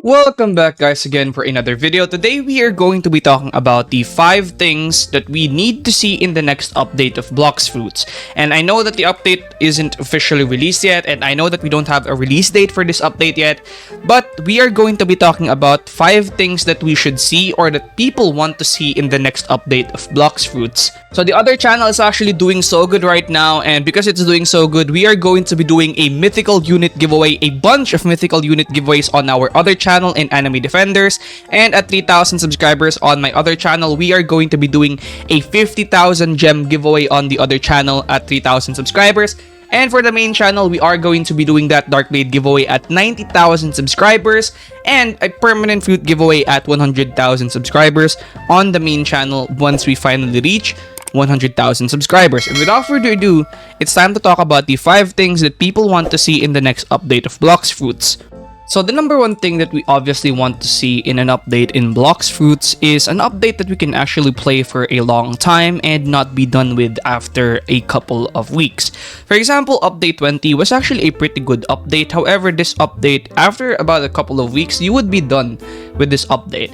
Welcome back guys again for another video. Today we are going to be talking about the 5 things that we need to see in the next update of bloxfruits. And I know that the update isn't officially released yet, and I know that we don't have a release date for this update yet, but we are going to be talking about 5 things that we should see or that people want to see in the next update of bloxfruits. So the other channel is actually doing so good right now, and because it's doing so good, we are going to be doing a mythical unit giveaway, a bunch of mythical unit giveaways on our other channel in Enemy Defenders, and at 3,000 subscribers on my other channel, we are going to be doing a 50,000 gem giveaway on the other channel at 3,000 subscribers. And for the main channel, we are going to be doing that Dark Blade giveaway at 90,000 subscribers and a permanent fruit giveaway at 100,000 subscribers on the main channel once we finally reach 100,000 subscribers. And without further ado, it's time to talk about the 5 things that people want to see in the next update of bloxfruits. So the number one thing that we obviously want to see in an update in bloxfruits is an update that we can actually play for a long time and not be done with after a couple of weeks. For example, update 20 was actually a pretty good update. However, this update, after about a couple of weeks, you would be done with this update.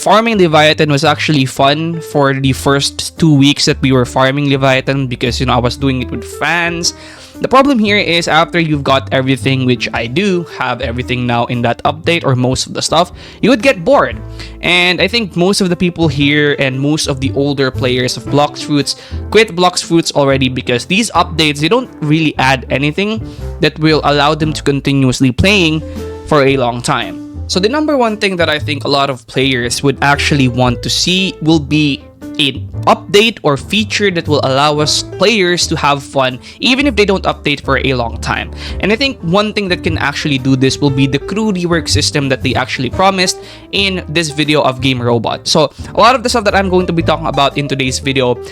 Farming Leviathan was actually fun for the first 2 weeks that we were farming Leviathan because, I was doing it with fans. The problem here is after you've got everything, which I do have everything now in that update or most of the stuff, you would get bored. And I think most of the people here and most of the older players of bloxfruits quit bloxfruits already because these updates, they don't really add anything that will allow them to continuously playing for a long time. So the number one thing that I think a lot of players would actually want to see will be an update or feature that will allow us players to have fun even if they don't update for a long time. And I think one thing that can actually do this will be the crew rework system that they actually promised in this video of Game Robot. So a lot of the stuff that I'm going to be talking about in today's video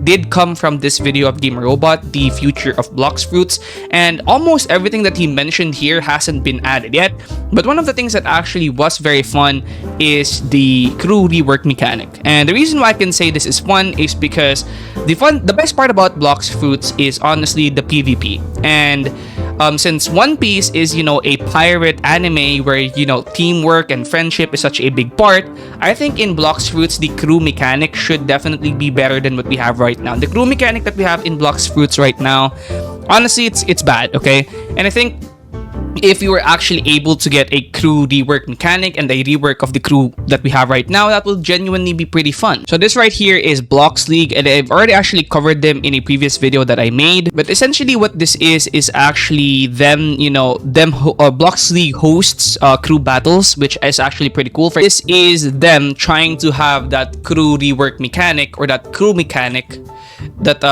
did come from this video of Game Robot, the future of bloxfruits, and almost everything that he mentioned here hasn't been added yet. But one of the things that actually was very fun is the crew rework mechanic. And the reason why I can say this is fun is because the best part about bloxfruits is honestly the PvP. And since One Piece is, a pirate anime where, teamwork and friendship is such a big part, I think in bloxfruits, the crew mechanic should definitely be better than what we have right now. The crew mechanic that we have in bloxfruits right now, honestly, it's bad, okay? And I think if you were actually able to get a crew rework mechanic and a rework of the crew that we have right now, that will genuinely be pretty fun. So this right here is Blox League, and I've already actually covered them in a previous video that I made. But essentially what this is actually them, Blox League hosts crew battles, which is actually pretty cool. This is them trying to have that crew rework mechanic or that crew mechanic that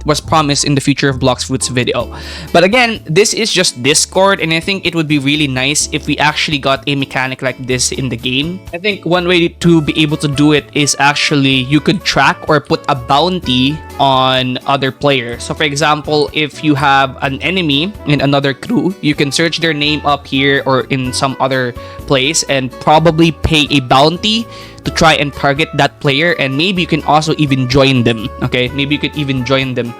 was promised in the future of bloxfruits video. But again, this is just Discord, and I think it would be really nice if we actually got a mechanic like this in the game. I think one way to be able to do it is actually you could track or put a bounty on other players. So for example, if you have an enemy in another crew, you can search their name up here or in some other place and probably pay a bounty to try and target that player, and maybe you can also even join them. Okay, maybe you could even join them.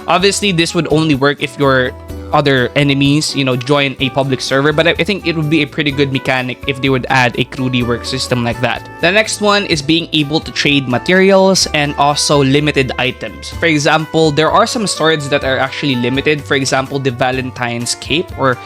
Obviously, this would only work if your other enemies, join a public server, but I think it would be a pretty good mechanic if they would add a crew rework system like that. The next one is being able to trade materials and also limited items. For example, there are some swords that are actually limited. For example, the Valentine's Cape, or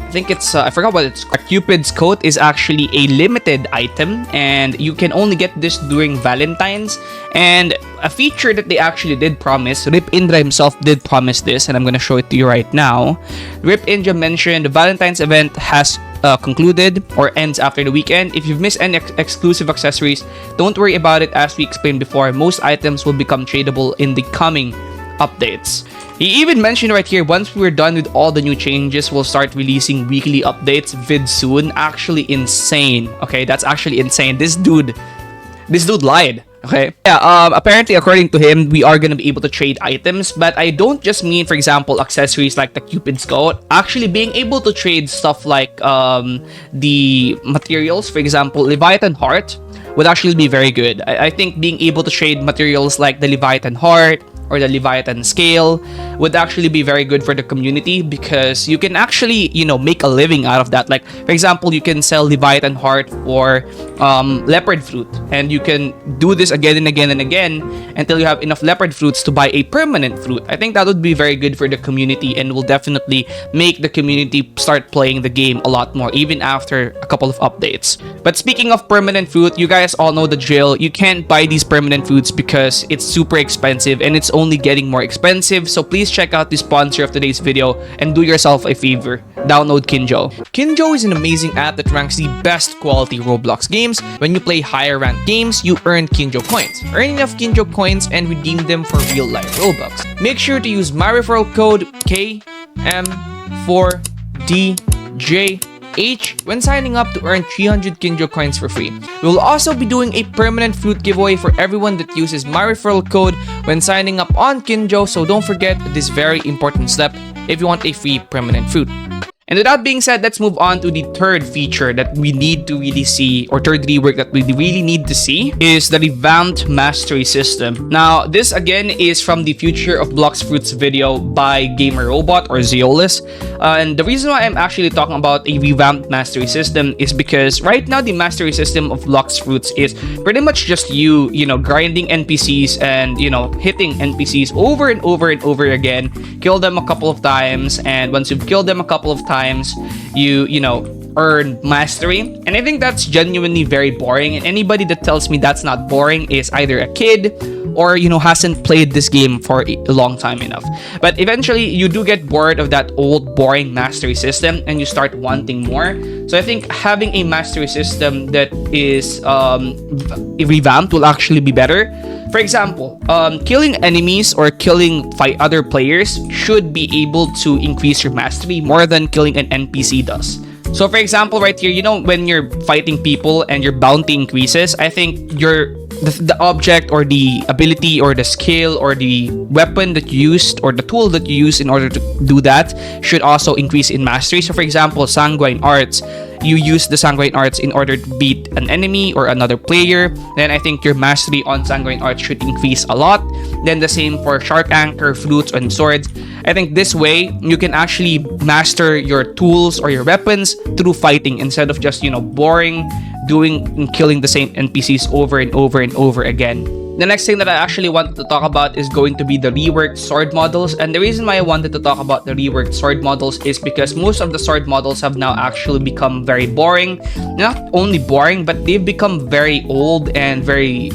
I think it's, I forgot what it's called. Cupid's coat is actually a limited item, and you can only get this during Valentine's. And a feature that they actually did promise, Rip Indra himself did promise this, and I'm gonna show it to you right now. Rip Indra mentioned the Valentine's event has concluded or ends after the weekend. If you've missed any exclusive accessories, don't worry about it. As we explained before, most items will become tradable in the coming updates. He even mentioned right here, once we're done with all the new changes, we'll start releasing weekly updates vid soon. Actually insane. Okay, that's actually insane. This dude lied. Okay. Yeah, apparently, according to him, we are gonna be able to trade items, but I don't just mean, for example, accessories like the Cupid's coat. Actually, being able to trade stuff like the materials, for example, Leviathan Heart would actually be very good. I think being able to trade materials like the Leviathan Heart, or the Leviathan scale would actually be very good for the community, because you can actually, make a living out of that. Like, for example, you can sell Leviathan heart or leopard fruit, and you can do this again and again and again until you have enough leopard fruits to buy a permanent fruit. I think that would be very good for the community and will definitely make the community start playing the game a lot more, even after a couple of updates. But speaking of permanent fruit, you guys all know the drill. You can't buy these permanent fruits because it's super expensive, and it's only getting more expensive. So please check out the sponsor of today's video and do yourself a favor. Download KINO. KINO is an amazing app that ranks the best quality Roblox games. When you play higher ranked games, you earn KINO coins. Earn enough KINO coins and redeem them for real life Robux. Make sure to use my referral code KM4DJH when signing up to earn 300 KINO coins for free. We will also be doing a permanent fruit giveaway for everyone that uses my referral code when signing up on KINO, so don't forget this very important step if you want a free permanent fruit. And with that being said, let's move on to the third feature that we need to really see, or third rework that we really need to see, is the revamped mastery system. Now, this again is from the Future of Bloxfruits video by Gamer Robot or Zeolus. And the reason why I'm actually talking about a revamped mastery system is because right now the mastery system of Bloxfruits is pretty much just you grinding NPCs and, hitting NPCs over and over and over again. Kill them a couple of times, and once you've killed them a couple of times, you earn mastery. And I think that's genuinely very boring, and anybody that tells me that's not boring is either a kid or hasn't played this game for a long time enough. But eventually you do get bored of that old boring mastery system and you start wanting more. So I think having a mastery system that is revamped will actually be better. For example, killing enemies or killing other players should be able to increase your mastery more than killing an NPC does. So for example, right here, when you're fighting people and your bounty increases, I think the object or the ability or the skill or the weapon that you used or the tool that you use in order to do that should also increase in mastery. So for example, Sanguine Arts, you use the Sanguine Arts in order to beat an enemy or another player, then I think your mastery on Sanguine Arts should increase a lot. Then the same for Shark Anchor, Flutes, and Swords. I think this way you can actually master your tools or your weapons through fighting instead of just boring doing and killing the same NPCs over and over and over again. The next thing that I actually wanted to talk about is going to be the reworked sword models. And the reason why I wanted to talk about the reworked sword models is because most of the sword models have now actually become very boring. Not only boring, but they've become very old and very,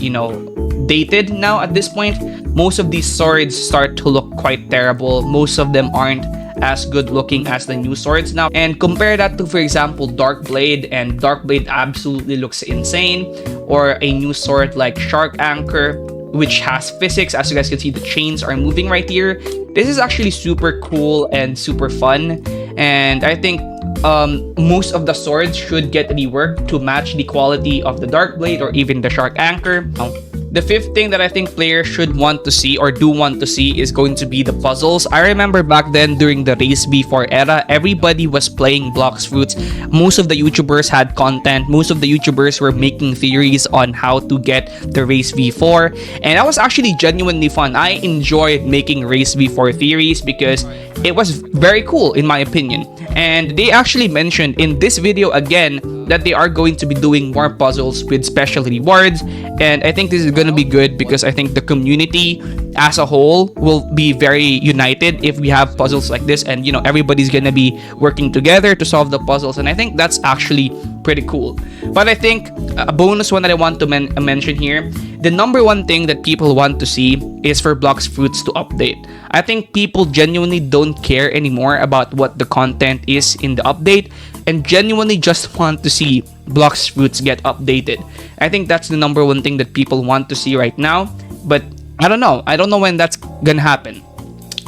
dated now at this point. Most of these swords start to look quite terrible. Most of them aren't as good looking as the new swords now. And compare that to, for example, Darkblade, and Darkblade absolutely looks insane. Or a new sword like Shark Anchor, which has physics. As you guys can see, the chains are moving right here. This is actually super cool and super fun. And I think most of the swords should get reworked to match the quality of the Darkblade or even the Shark Anchor. The fifth thing that I think players should want to see or do want to see is going to be the puzzles. I remember back then during the Race V4 era, everybody was playing Bloxfruits. Most of the YouTubers had content. Most of the YouTubers were making theories on how to get the Race V4. And that was actually genuinely fun. I enjoyed making Race V4 theories because it was very cool in my opinion. And they actually mentioned in this video again that they are going to be doing more puzzles with special rewards. And I think this is going to be good because I think the community as a whole will be very united if we have puzzles like this, and everybody's going to be working together to solve the puzzles, and I think that's actually pretty cool. But I think a bonus one that I want to mention here, the number one thing that people want to see is for Bloxfruits to update. I think people genuinely don't care anymore about what the content is in the update and genuinely just want to see Bloxfruits get updated. I think that's the number one thing that people want to see right now, but I don't know when that's gonna happen.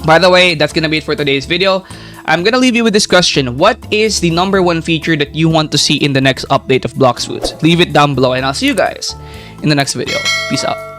By the way, that's gonna be it for today's video. I'm gonna leave you with this question: what is the number one feature that you want to see in the next update of Bloxfruits? Leave it down below, and I'll see you guys in the next video. Peace out.